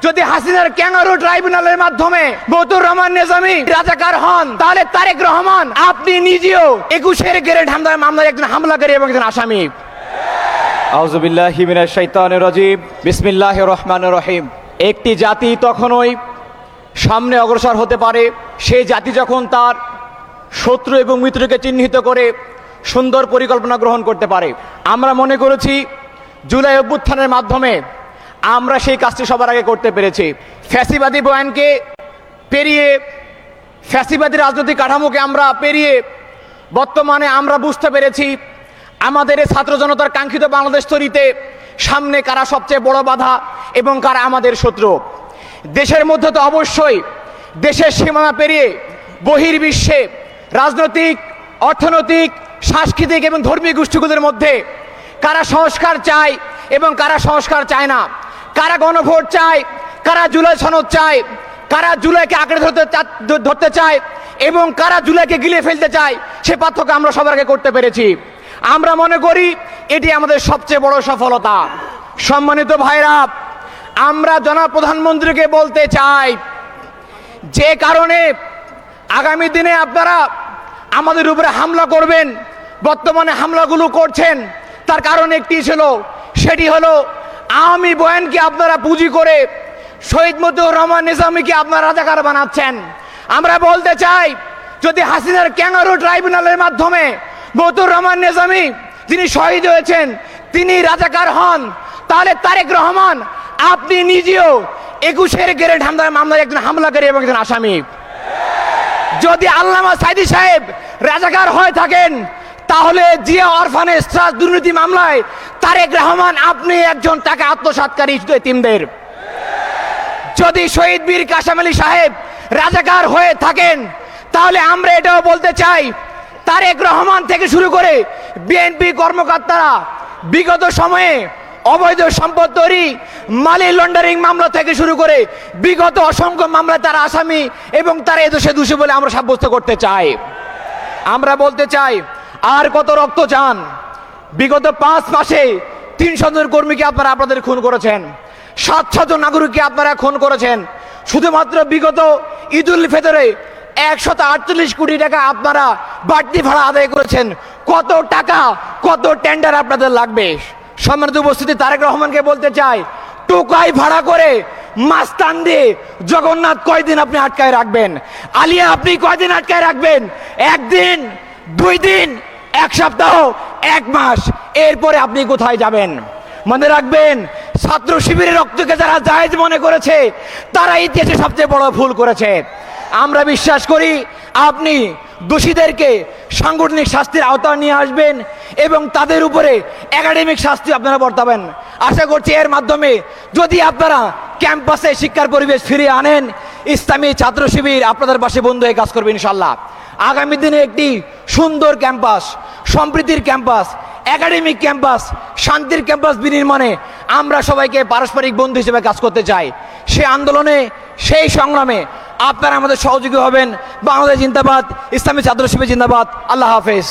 যদি হাসিনার ক্যাঙ্গারু ট্রাইব্যুনালের মাধ্যমে মতিউর রহমান নিজামী রাজাকার হন, তাহলে তারেক রহমান আপনি নিজেও 21 গ্রেড হামলার মামলায় একজন হামলাকারী এবং একজন আসামি। আউযু বিল্লাহি মিনাশ শাইতানির রাজিম। বিসমিল্লাহির রহমানির রহিম। একটি জাতি তখনই সামনে অগ্রসর হতে পারে সেই জাতি যখন তার শত্রু এবং মিত্রকে চিহ্নিত করে সুন্দর পরিকল্পনা গ্রহণ করতে পারে। আমরা মনে করেছি জুলাই অভ্যুত্থানের মাধ্যমে আমরা সেই কাজটি সবার আগে করতে পেরেছি। ফ্যাসিবাদী বয়ানকে পেরিয়ে, ফ্যাসিবাদী রাজনৈতিক কাঠামোকে আমরা পেরিয়ে বর্তমানে আমরা বুঝতে পেরেছি আমাদের এই ছাত্র জনতার কাঙ্ক্ষিত বাংলাদেশ তৈরিতে সামনে কারা সবচেয়ে বড় বাধা এবং কারা আমাদের শত্রু। দেশের মধ্যে তো অবশ্যই দেশের সীমানা পেরিয়ে বহির্বিশ্বে রাজনৈতিক, অর্থনৈতিক, সাংস্কৃতিক এবং ধর্মীয় গোষ্ঠীগুলোর মধ্যে কারা সংস্কার চায় এবং কারা সংস্কার চায় না, কারা গণভোট চায়, কারা জুলাই সনদ চায়, কারা জুলাইকে আঁকড়ে ধরতে চায় এবং কারা জুলাইকে গিলে ফেলতে চায়, সে পার্থক্য আমরা সবার আগে করতে পেরেছি। আমরা মনে করি এটি আমাদের সবচেয়ে বড় সফলতা। সম্মানিত ভাইরা, আমরা জনাব প্রধানমন্ত্রীকে বলতে চাই, যে কারণে আগামী দিনে আপনারা আমাদের উপরে হামলা করবেন, বর্তমানে হামলাগুলো করছেন, তার কারণ একটি ছিল, সেটি হলো আওয়ামী বয়ানকে আপনারা পুঁজি করে শহীদ মতিউর রহমান নিজামীকে আপনারা রাজাকার বানাচ্ছেন। আমরা বলতে চাই, যদি হাসিনার ক্যাঙ্গারু ট্রাইব্যুনালের মাধ্যমে মতিউর রহমান নিজামী যিনি শহীদ হয়েছেন তিনি রাজাকার হন, তাহলে তারেক রহমান আপনি নিজেও 21 গ্রেড হামলার মামলায় একজন হামলাকারী এবং একজন আসামি। যদি আল্লামা সাইদি সাহেব রাজাকার হয়ে থাকেন, তাহলে জিয়া অরফানেজ ট্রাস্ট দুর্নীতি মামলায় তারেক রহমান আপনি একজন টাকা আত্মসাৎকারী এতিমদের। যদি শহীদ বীর কাশেম আলী সাহেব রাজাকার হয়ে থাকেন, তাহলে আমরা এটাও বলতে চাই, তারেক রহমান থেকে শুরু করে বিএনপি কর্মকর্তারা বিগত সময়ে অবৈধ সম্পদ তৈরি, মানি লন্ডারিং মামলা থেকে শুরু করে বিগত অসংখ্য মামলায় তারা আসামি এবং তারা এদেশে দোষী বলে আমরা সাব্যস্ত করতে চাই। আমরা বলতে চাই, আর কত রক্ত চান? বিগত 5 মাসে 300 জন কর্মীকে আপনারা আপনাদের খুন করেছেন, 700 জন নাগরিককে আপনারা খুন করেছেন। শুধুমাত্র বিগত ঈদুল ফিতরে 148 কোটি টাকা আপনারা বাড়তি ভাড়া আদায় করেছেন। কত টাকা, কত টেন্ডার আপনাদের লাগবে? সম্মানিত উপস্থিতি, তারেক রহমানকে বলতে চাই, টোকাই ভাড়া করে মাস্তান দিয়ে জগন্নাথ কয়দিন আপনি আটকায় রাখবেন? আলিয়া আপনি কয়দিন আটকায় রাখবেন? 1 দিন, 2 দিন, 1 সপ্তাহ, 1 মাস, এরপরে আপনি কোথায় যাবেন? মনে রাখবেন, ছাত্র শিবিরের রক্তকে যারা জায়েজ মনে করেছে তারা ইতিহাসে সবচেয়ে বড় ভুল করেছে। আমরা বিশ্বাস করি আপনি দোষীদেরকে সাংগঠনিক শাস্তির আওতায় নিয়ে আসবেন এবং তাদের উপরে একাডেমিক শাস্তি আপনারা বর্তাবেন। আশা করছি এর মাধ্যমে যদি আপনারা ক্যাম্পাসে শিক্ষার পরিবেশ ফিরিয়ে আনেন, ইসলামী ছাত্র শিবির আপনাদের পাশে বন্ধু হয়ে কাজ করবে ইনশাল্লাহ। আগামী দিনে একটি সুন্দর ক্যাম্পাস, সম্প্রীতির ক্যাম্পাস, একাডেমিক ক্যাম্পাস, শান্তির ক্যাম্পাস বিনির্মাণে আমরা সবাইকে পারস্পরিক বন্ধু হিসেবে কাজ করতে চাই। সেই আন্দোলনে, সেই সংগ্রামে আপনারা আমাদের সহযোগী হবেন। বাংলাদেশ জিন্দাবাদ, ইসলামী ছাত্র শিবির জিন্দাবাদ। আল্লাহ হাফেজ।